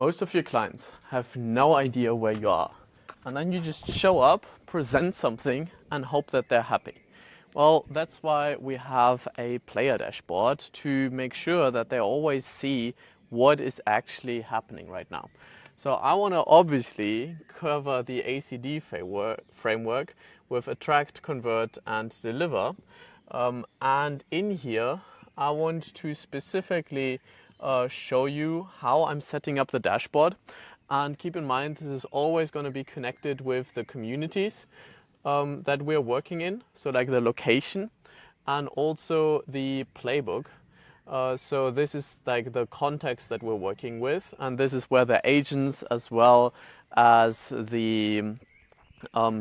Most of your clients have no idea where you are, and then you just show up, present something, and hope that they're happy. Well, that's why we have a player dashboard to make sure that they always see what is actually happening right now. So I want to obviously cover the ACD framework with attract, convert, and deliver. And in here, I want to specifically show you how I'm setting up the dashboard. And keep in mind, this is always going to be connected with the communities that we're working in. So like the location and also the playbook. So this is like the context that we're working with, and this is where the agents as well as the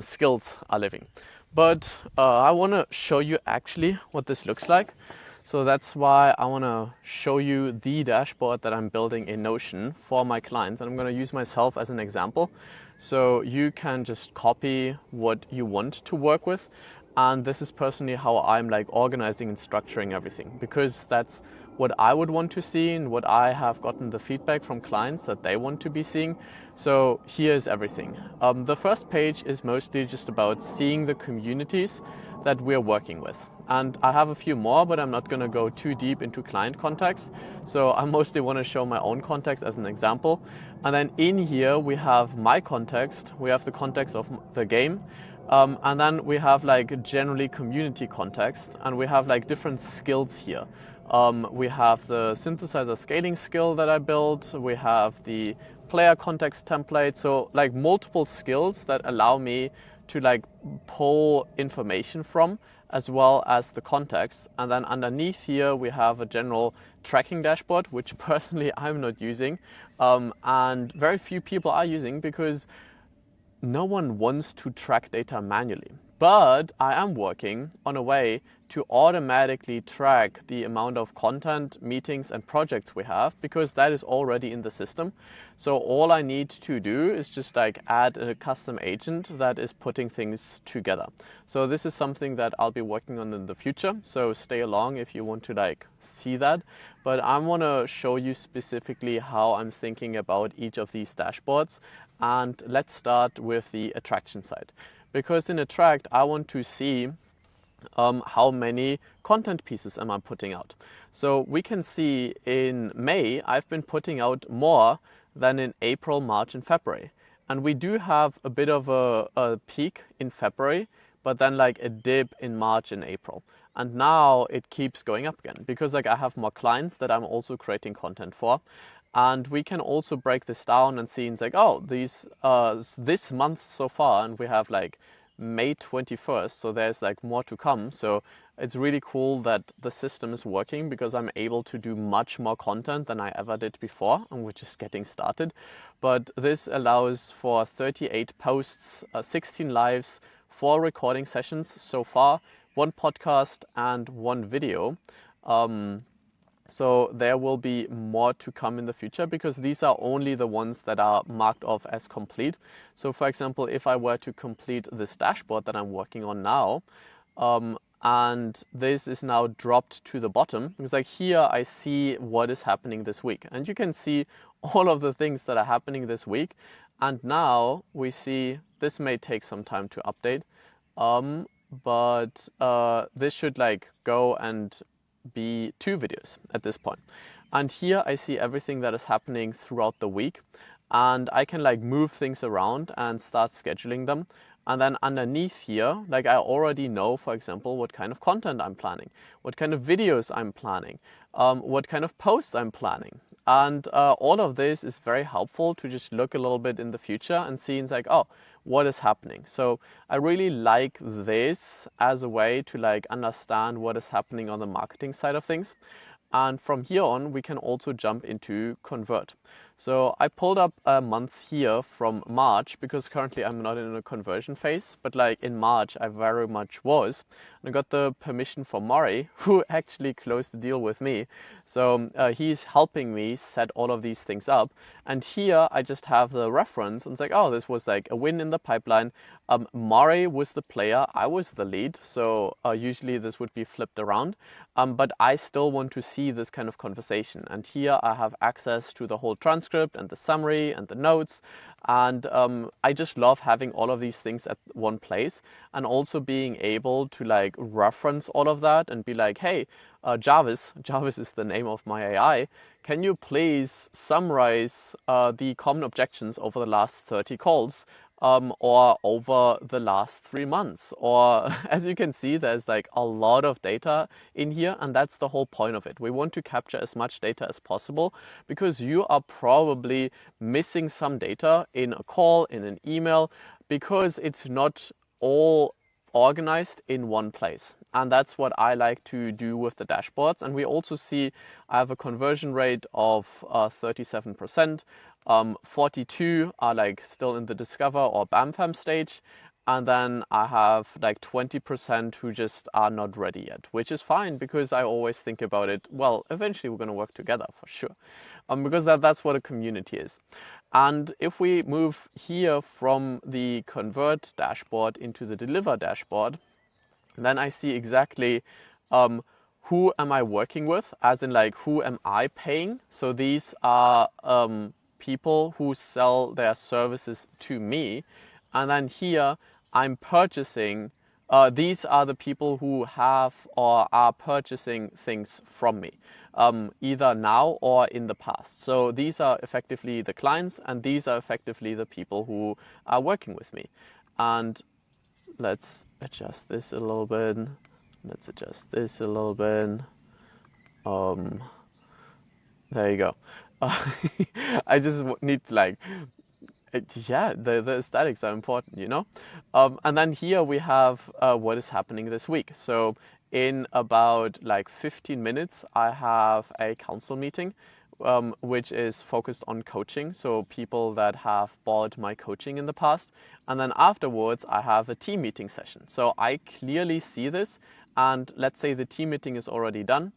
skills are living. But I want to show you actually what this looks like. So that's why I want to show you the dashboard that I'm building in Notion for my clients. And I'm going to use myself as an example. So you can just copy what you want to work with. And this is personally how I'm like organizing and structuring everything, because that's what I would want to see and what I have gotten the feedback from clients that they want to be seeing. So here's everything. The first page is mostly just about seeing the communities that we're working with. And I have a few more, but I'm not going to go too deep into client context. So I mostly want to show my own context as an example. And then in here, we have my context. We have the context of the game. And then we have like generally community context, and we have like different skills here. We have the synthesizer scaling skill that I built. We have the player context template. So like multiple skills that allow me to like pull information from, as well as the context. And then underneath here, we have a general tracking dashboard, which personally I'm not using. And very few people are using, because no one wants to track data manually. But I am working on a way to automatically track the amount of content, meetings, and projects we have, because that is already in the system. So all I need to do is just like add a custom agent that is putting things together. So this is something that I'll be working on in the future. So stay along if you want to like see that. But I want to show you specifically how I'm thinking about each of these dashboards. And let's start with the attraction side. Because in Attract, I want to see how many content pieces am I putting out. So we can see in May, I've been putting out more than in April, March, and February. And we do have a bit of a peak in February, but then like a dip in March and April. And now it keeps going up again, because like I have more clients that I'm also creating content for. And we can also break this down and see it's like, oh, this month so far, and we have like May 21st, so there's like more to come. So it's really cool that the system is working, because I'm able to do much more content than I ever did before, and we're just getting started. But this allows for 38 posts, 16 lives, 4 recording sessions so far, 1 podcast and 1 video. So there will be more to come in the future, because these are only the ones that are marked off as complete. So for example, if I were to complete this dashboard that I'm working on now, and this is now dropped to the bottom, because like here I see what is happening this week, and you can see all of the things that are happening this week. And now we see this may take some time to update, but this should like go and be 2 videos at this point. And here I see everything that is happening throughout the week, and I can like move things around and start scheduling them. And then underneath here, like I already know, for example, what kind of content I'm planning, what kind of videos I'm planning, what kind of posts I'm planning. And all of this is very helpful to just look a little bit in the future and see it's like, oh, what is happening. So I really like this as a way to like understand what is happening on the marketing side of things. And from here on, we can also jump into Convert. So I pulled up a month here from March, because currently I'm not in a conversion phase, but like in March I very much was. And I got the permission from Maury, who actually closed the deal with me. So he's helping me set all of these things up. And here I just have the reference, and it's like, oh, this was like a win in the pipeline. Maury was the player, I was the lead. So usually this would be flipped around. But I still want to see this kind of conversation. And here I have access to the whole transcript transcript and the summary and the notes. And I just love having all of these things at one place, and also being able to like reference all of that and be like, hey, Jarvis is the name of my AI. Can you please summarize the common objections over the last 30 calls? Or over the last 3 months, or as you can see, there's like a lot of data in here, and that's the whole point of it. We want to capture as much data as possible, because you are probably missing some data in a call, in an email, because it's not all organized in one place. And that's what I like to do with the dashboards. And we also see I have a conversion rate of 37%. 42 are like still in the discover or BAM-FAM stage. And then I have like 20% who just are not ready yet, which is fine, because I always think about it, well, eventually we're going to work together for sure, because that's what a community is. And if we move here from the convert dashboard into the deliver dashboard, then I see exactly who am I working with, as in like who am I paying. So these are people who sell their services to me. And then here I'm purchasing, these are the people who have or are purchasing things from me, either now or in the past. So these are effectively the clients, and these are effectively the people who are working with me. And let's adjust this a little bit. Let's adjust this a little bit. There you go. I just need to like, yeah, the aesthetics are important, you know? And then here we have what is happening this week. So in about like 15 minutes, I have a council meeting, which is focused on coaching. So people that have bought my coaching in the past. And then afterwards, I have a team meeting session. So I clearly see this. And let's say the team meeting is already done.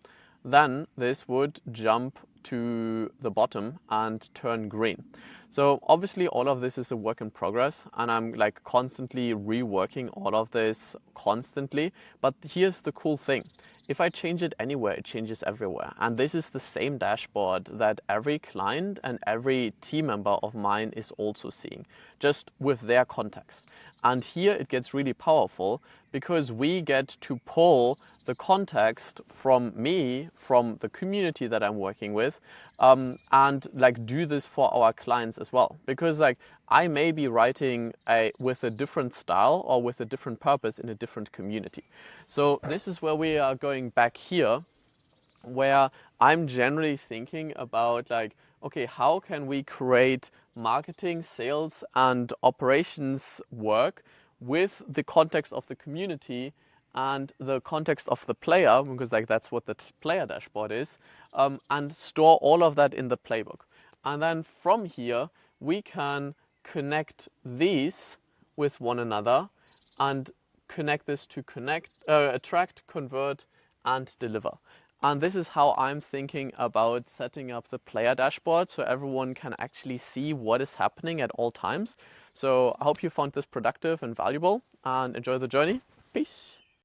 Then this would jump to the bottom and turn green. So obviously all of this is a work in progress, and I'm like constantly reworking all of this constantly. But here's the cool thing. If I change it anywhere, it changes everywhere. And this is the same dashboard that every client and every team member of mine is also seeing, just with their context. And here it gets really powerful, because we get to pull the context from me, from the community that I'm working with, and like do this for our clients as well. Because like I may be writing with a different style or with a different purpose in a different community. So this is where we are going back here, where I'm generally thinking about like, okay, how can we create marketing, sales, and operations work with the context of the community and the context of the player, because like that's what the player dashboard is, and store all of that in the playbook. And then from here, we can connect these with one another and connect this to attract, convert, and deliver. And this is how I'm thinking about setting up the player dashboard, so everyone can actually see what is happening at all times. So I hope you found this productive and valuable, and enjoy the journey. Peace.